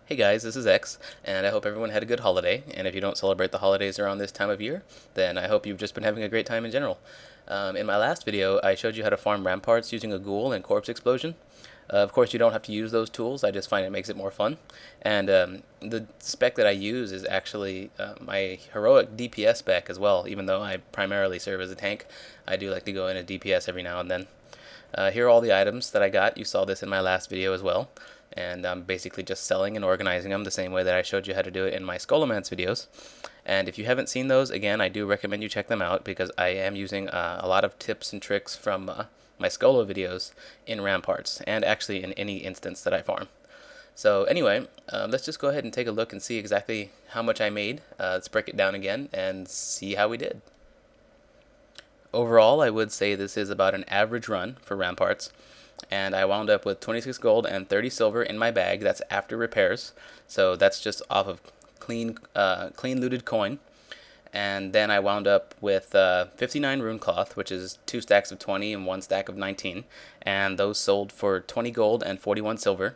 Hey guys, this is X, and I hope everyone had a good holiday. And if you don't celebrate the holidays around this time of year, then I hope you've just been having a great time in general. In my last video, I showed you how to farm ramparts using a ghoul and corpse explosion. Of course, you don't have to use those tools. I just find it makes it more fun. And the spec that I use is actually my heroic DPS spec as well. Even though I primarily serve as a tank, I do like to go in a DPS every now and then. Here are all the items that I got. You saw this in my last video as well. And I'm basically just selling and organizing them the same way that I showed you how to do it in my Scholomance videos. And if you haven't seen those, again, I do recommend you check them out because I am using a lot of tips and tricks from my Scolo videos in Ramparts, and actually in any instance that I farm. So anyway, let's just go ahead and take a look and see exactly how much I made. Let's break it down again and see how we did. Overall, I would say this is about an average run for Ramparts, and I wound up with 26 gold and 30 silver in my bag. That's after repairs, so that's just off of clean looted coin. And then I wound up with 59 rune cloth, which is 2 stacks of 20 and 1 stack of 19, and those sold for 20 gold and 41 silver.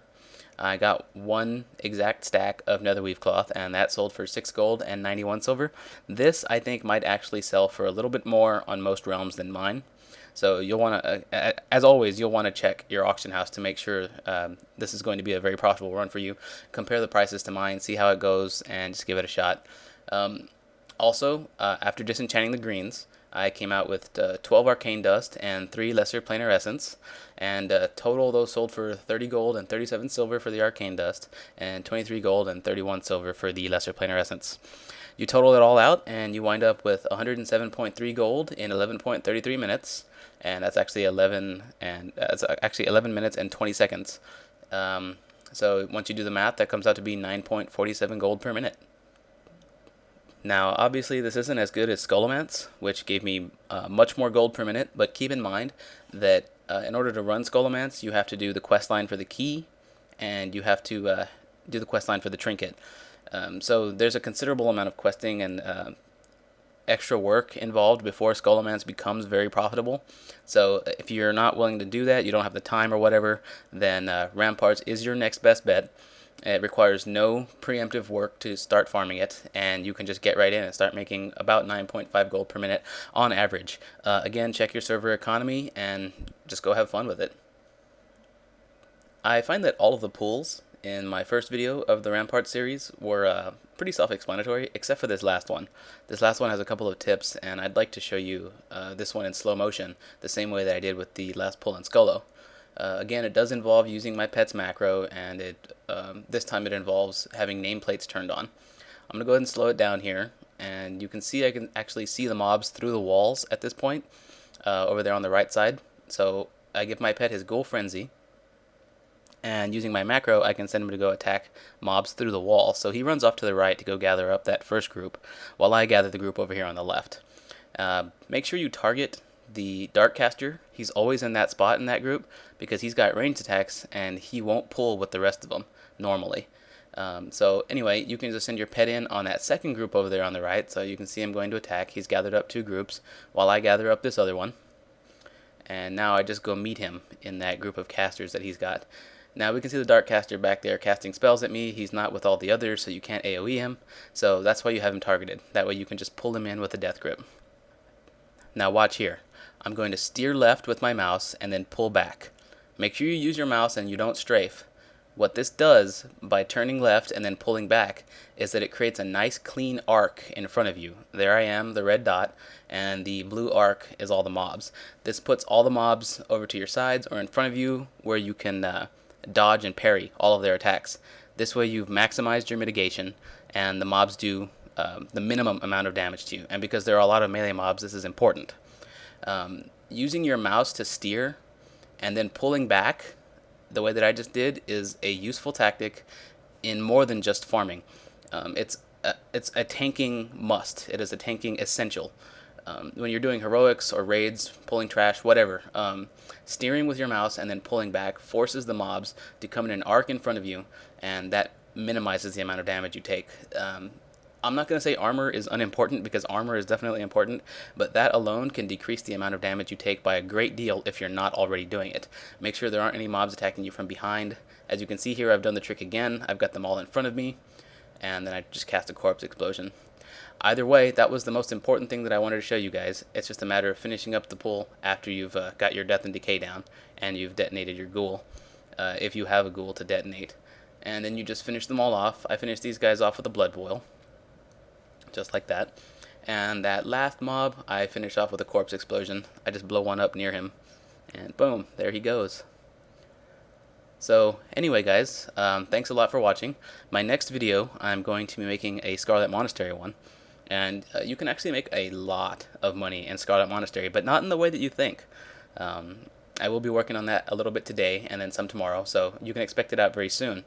I got 1 exact stack of netherweave cloth, and that sold for 6 gold and 91 silver. This, I think, might actually sell for a little bit more on most realms than mine. So you'll want to, as always, you'll want to check your auction house to make sure this is going to be a very profitable run for you. Compare the prices to mine, see how it goes, and just give it a shot. Also, after disenchanting the greens, I came out with 12 arcane dust and 3 lesser planar essence, and total those sold for 30 gold and 37 silver for the arcane dust, and 23 gold and 31 silver for the lesser planar essence. You total it all out, and you wind up with 107.3 gold in 11.33 minutes, and that's actually 11 minutes and 20 seconds. So once you do the math, that comes out to be 9.47 gold per minute. Now, obviously, this isn't as good as Scholomance, which gave me much more gold per minute, but keep in mind that in order to run Scholomance, you have to do the quest line for the key, and you have to do the quest line for the trinket. So there's a considerable amount of questing and extra work involved before Scholomance becomes very profitable. So if you're not willing to do that, you don't have the time or whatever, then Ramparts is your next best bet. It requires no preemptive work to start farming it, and you can just get right in and start making about 9.5 gold per minute on average. Again, check your server economy and just go have fun with it. I find that all of the pools in my first video of the Rampart series were pretty self-explanatory, except for this last one. This last one has a couple of tips, and I'd like to show you this one in slow motion, the same way that I did with the last pull on Skolo. Again, it does involve using my pet's macro, and this time it involves having nameplates turned on. I'm going to go ahead and slow it down here, and you can see I can actually see the mobs through the walls at this point, over there on the right side. So I give my pet his Ghoul Frenzy, and using my macro, I can send him to go attack mobs through the wall. So he runs off to the right to go gather up that first group, while I gather the group over here on the left. Make sure you target the Darkcaster. He's always in that spot in that group because he's got ranged attacks and he won't pull with the rest of them normally. So anyway, you can just send your pet in on that second group over there on the right, so you can see him going to attack. He's gathered up 2 groups while I gather up this other one. And now I just go meet him in that group of casters that he's got. Now we can see the Darkcaster back there casting spells at me. He's not with all the others, so you can't AoE him. So that's why you have him targeted. That way you can just pull him in with a death grip. Now watch here. I'm going to steer left with my mouse and then pull back. Make sure you use your mouse and you don't strafe. What this does by turning left and then pulling back is that it creates a nice clean arc in front of you. There I am, the red dot, and the blue arc is all the mobs. This puts all the mobs over to your sides or in front of you where you can dodge and parry all of their attacks. This way you've maximized your mitigation and the mobs do the minimum amount of damage to you. And because there are a lot of melee mobs, this is important. Using your mouse to steer and then pulling back the way that I just did is a useful tactic in more than just farming. It's a tanking must. It is a tanking essential. When you're doing heroics or raids, pulling trash, whatever, steering with your mouse and then pulling back forces the mobs to come in an arc in front of you, and that minimizes the amount of damage you take. I'm not going to say armor is unimportant, because armor is definitely important, but that alone can decrease the amount of damage you take by a great deal if you're not already doing it. Make sure there aren't any mobs attacking you from behind. As you can see here, I've done the trick again. I've got them all in front of me, and then I just cast a corpse explosion. Either way, that was the most important thing that I wanted to show you guys. It's just a matter of finishing up the pool after you've got your death and decay down, and you've detonated your ghoul, if you have a ghoul to detonate. And then you just finish them all off. I finished these guys off with a blood boil, just like that. And that last mob, I finish off with a corpse explosion. I just blow one up near him, and boom, there he goes. So anyway, guys, thanks a lot for watching. My next video, I'm going to be making a Scarlet Monastery one, and you can actually make a lot of money in Scarlet Monastery, but not in the way that you think. I will be working on that a little bit today, and then some tomorrow, so you can expect it out very soon.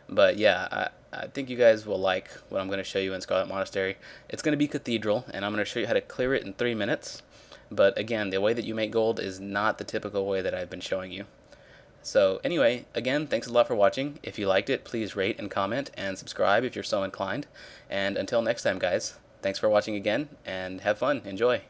But yeah, I think you guys will like what I'm going to show you in Scarlet Monastery. It's going to be Cathedral, and I'm going to show you how to clear it in 3 minutes. But again, the way that you make gold is not the typical way that I've been showing you. So anyway, again, thanks a lot for watching. If you liked it, please rate and comment and subscribe if you're so inclined. And until next time, guys, thanks for watching again, and have fun. Enjoy.